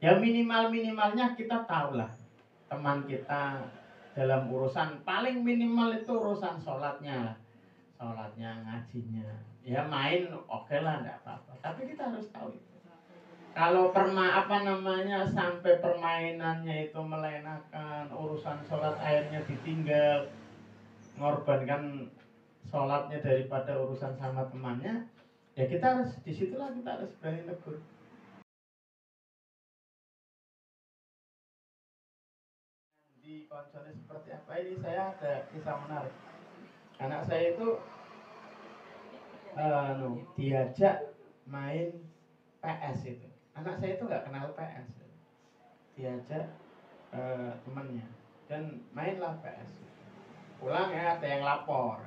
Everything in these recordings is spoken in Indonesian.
Ya minimalnya kita tahulah teman kita dalam urusan paling minimal itu urusan sholatnya, ngajinya. Ya main oke lah, enggak apa-apa. Tapi kita harus tahu itu. Kalau sampai permainannya itu melenakan, urusan sholat airnya ditinggal, ngorbankan sholatnya daripada urusan sama temannya, ya disitulah kita harus berani tegur. Di konsolnya seperti apa ini, saya ada kisah menarik. Anak saya itu diajak main PS itu. Anak saya itu nggak kenal PS. Diajak temannya dan mainlah PS. Pulang ya ada yang lapor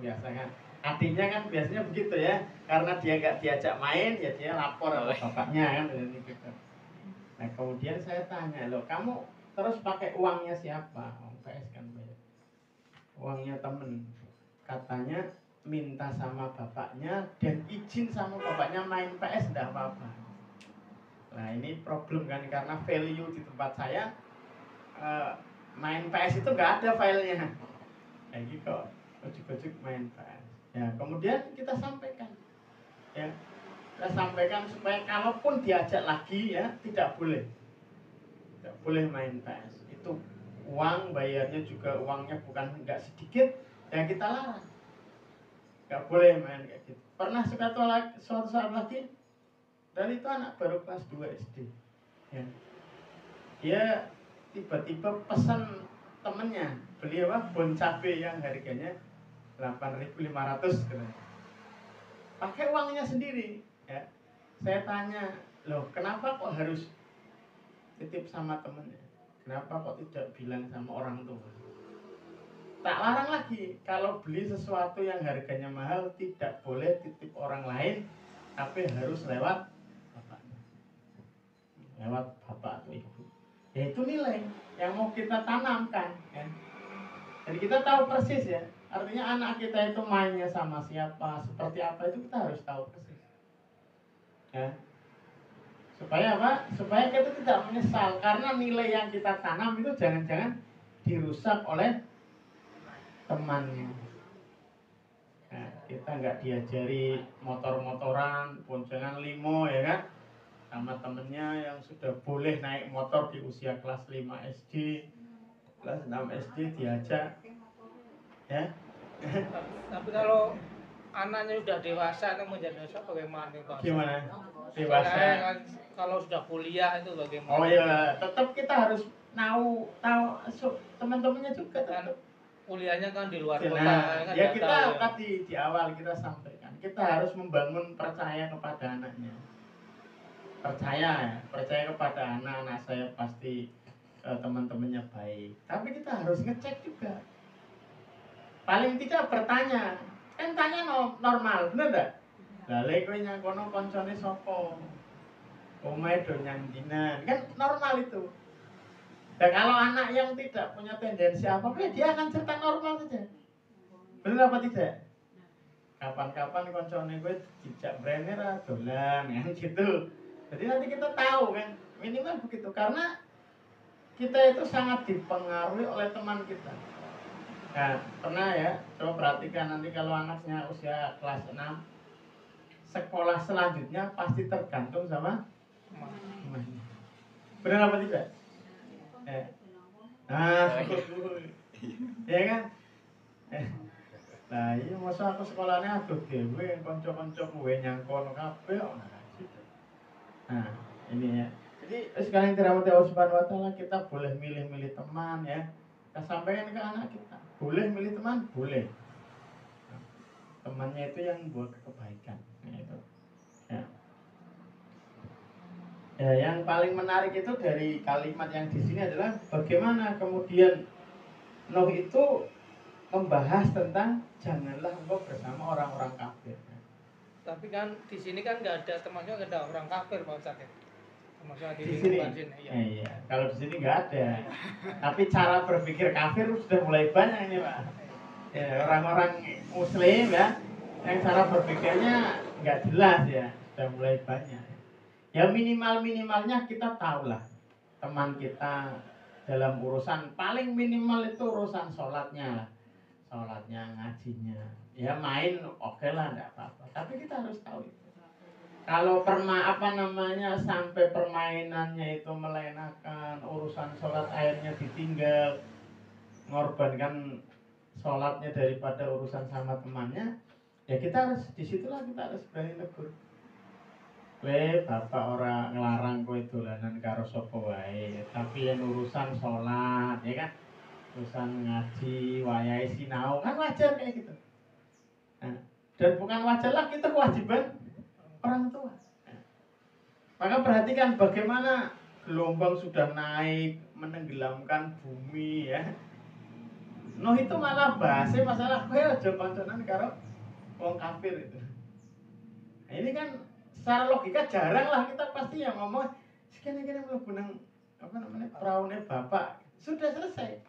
biasa kan. Adiknya kan biasanya begitu ya, karena dia nggak diajak main ya dia lapor sama bapaknya kan gitu. Nah kemudian saya tanya, loh kamu terus pakai uangnya siapa? PS kan bayar. Uangnya temen. Katanya minta sama bapaknya dan izin sama bapaknya main PS enggak apa-apa. Nah ini problem kan, karena value di tempat saya main PS itu nggak ada filenya. Kayak gitu, ujuk-ujuk main PS. Ya kemudian kita sampaikan, ya kita sampaikan supaya kalaupun diajak lagi ya tidak boleh main PS. Itu uang bayarnya juga uangnya bukan nggak sedikit, ya kita larang. Nggak boleh main kayak gitu. Pernah suatu saat lagi, dan itu anak baru kelas 2 SD ya. Dia tiba-tiba pesan temennya beli bon cabe yang harganya 8.500 pakai uangnya sendiri ya. Saya tanya, loh kenapa kok harus titip sama temennya, kenapa kok tidak bilang sama orang tua? Tak larang lagi, kalau beli sesuatu yang harganya mahal tidak boleh titip orang lain, tapi harus lewat bapak atau ibu. Ya itu nilai yang mau kita tanamkan ya. Jadi kita tahu persis ya, artinya anak kita itu mainnya sama siapa, seperti apa, itu kita harus tahu persis ya. Supaya apa? Supaya kita tidak menyesal, karena nilai yang kita tanam itu jangan-jangan dirusak oleh temannya. Nah, kita nggak diajari motor-motoran, boncengan limo ya kan, sama temennya yang sudah boleh naik motor di usia kelas 5 SD, kelas 6 SD diajak ya. Tapi kalau anaknya sudah dewasa itu menjadi dewasa bagaimana Pak? Gimana? Dewasa kalau sudah kuliah itu bagaimana? Oh iya, tetap kita harus tahu teman-temannya juga tetap. Kuliahnya kan di luar kota Nah, kan ya kita tahu, ya. tadi di awal kita sampaikan, kita harus membangun percaya kepada anaknya. Percaya kepada anak saya pasti teman-temannya baik. Tapi kita harus ngecek juga. Paling tidak bertanya. Kan tanya normal, bener enggak? Lah lek kowe nyang kono koncone sapa? Omae do nyang dinan. Kan normal itu. Dan kalau anak yang tidak punya tendensi apa-apa, dia akan cerita normal saja. Benar apa tidak? Kapan-kapan koncone gue dijak brandnya dolan kan gitu. Jadi nanti kita tahu kan, minimal begitu, karena kita itu sangat dipengaruhi oleh teman kita. Nah, pernah ya, coba perhatikan nanti kalau anaknya usia kelas 6, sekolah selanjutnya pasti tergantung sama temannya. Benar apa tidak? Ya kan? Nah, iya masa aku sekolahnya aduh dhewe kanca-kanca kowe nyangkon kabeh kok. Nah, ini ya. Jadi sekarang dirahmati Allah Subhanahu wa taala, kita boleh milih-milih teman ya. Kita sampaikan ke anak kita, boleh milih teman, boleh. Temannya itu yang buat kebaikan. Nah, itu. Ya. Ya, yang paling menarik itu dari kalimat yang di sini adalah bagaimana kemudian Nuh itu membahas tentang janganlah engkau bersama orang-orang kafir. Tapi kan di sini kan nggak ada, termasuk nggak ada orang kafir Pak Ustadz ya. Termasuk Di sini. Iya. Kalau di sini nggak ada. Tapi cara berpikir kafir sudah mulai banyak ini Pak. Ya, orang-orang Muslim ya, yang cara berpikirnya nggak jelas ya, sudah mulai banyak. Ya minimalnya kita tahulah teman kita dalam urusan paling minimal itu urusan sholatnya lah, sholatnya, ngajinya. Ya main oke lah, enggak apa-apa. Tapi kita harus tahu itu. Kalau sampai permainannya itu melenakan, urusan sholat akhirnya ditinggal, ngorbankan sholatnya daripada urusan sama temannya, ya kita harus disitulah kita harus berani negur. Bapak orang ngelarang kowe dolanan karo sapa wae, tapi yang urusan sholat, ya kan, urusan ngaji, wayahe sinau, kan wajar kayak gitu. Nah, dan bukan wajar lah, kita kewajiban orang tua. Nah, maka perhatikan bagaimana gelombang sudah naik menenggelamkan bumi ya. Nuh itu malah bahasnya masalah kowe aja konconan karo wong kafir itu. Nah, ini kan secara logika jarang lah kita pasti yang ngomong sekian-sekian mlebu nang praune bapak. Sudah selesai.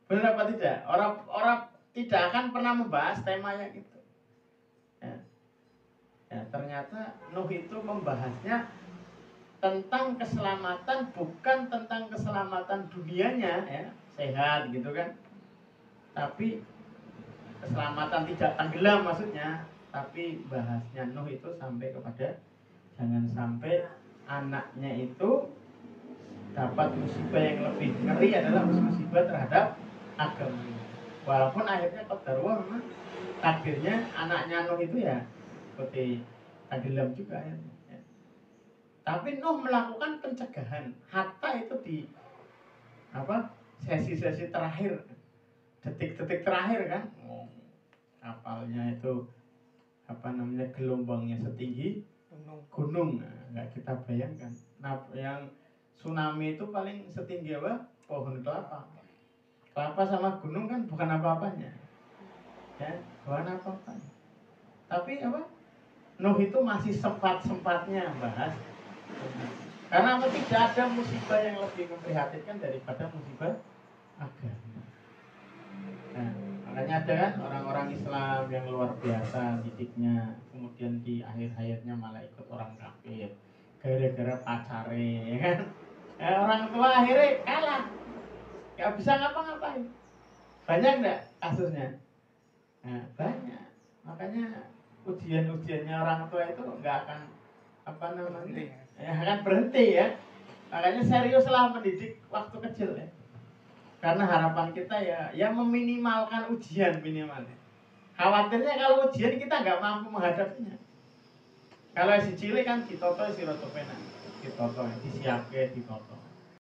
Benar apa tidak? Orang tidak akan pernah membahas temanya itu. Ya, ternyata Nuh itu membahasnya tentang keselamatan, bukan tentang keselamatan dunianya ya, sehat gitu kan. Tapi keselamatan tidak tenggelam maksudnya. Tapi bahasnya Nuh itu sampai kepada jangan sampai anaknya itu dapat musibah yang lebih ngeri adalah musibah terhadap agama. Walaupun akhirnya qadarullah memang takdirnya anaknya Nuh itu ya seperti tenggelam juga ya. Tapi Nuh melakukan pencegahan. Hatta itu di sesi-sesi terakhir, detik-detik terakhir kan, kapalnya itu gelombangnya setinggi gunung. Nggak kita bayangkan. Nah, yang tsunami itu paling setinggi apa? Pohon kelapa. Kelapa sama gunung kan bukan apa-apanya. Ya, bukan apa-apanya. Tapi Nuh itu masih sempat-sempatnya bahas. Karena tidak ada musibah yang lebih memprihatinkan daripada musibah agama. Nah, makanya ada kan orang-orang Islam yang luar biasa didiknya, kemudian di akhir hayatnya malah ikut orang kafir gara-gara pacare, ya kan? Orang tua akhirnya kalah, nggak bisa ngapa-ngapain. Banyak nggak kasusnya? Nah, banyak. Makanya ujian-ujiannya orang tua itu nggak akan akan berhenti ya. Makanya seriuslah mendidik waktu kecil ya. Karena harapan kita ya meminimalkan ujian minimalnya. Khawatirnya kalau ujian kita nggak mampu menghadapinya. Kalau si cilik kan ditoto si rotopena, ditoto, disiapke ditoto.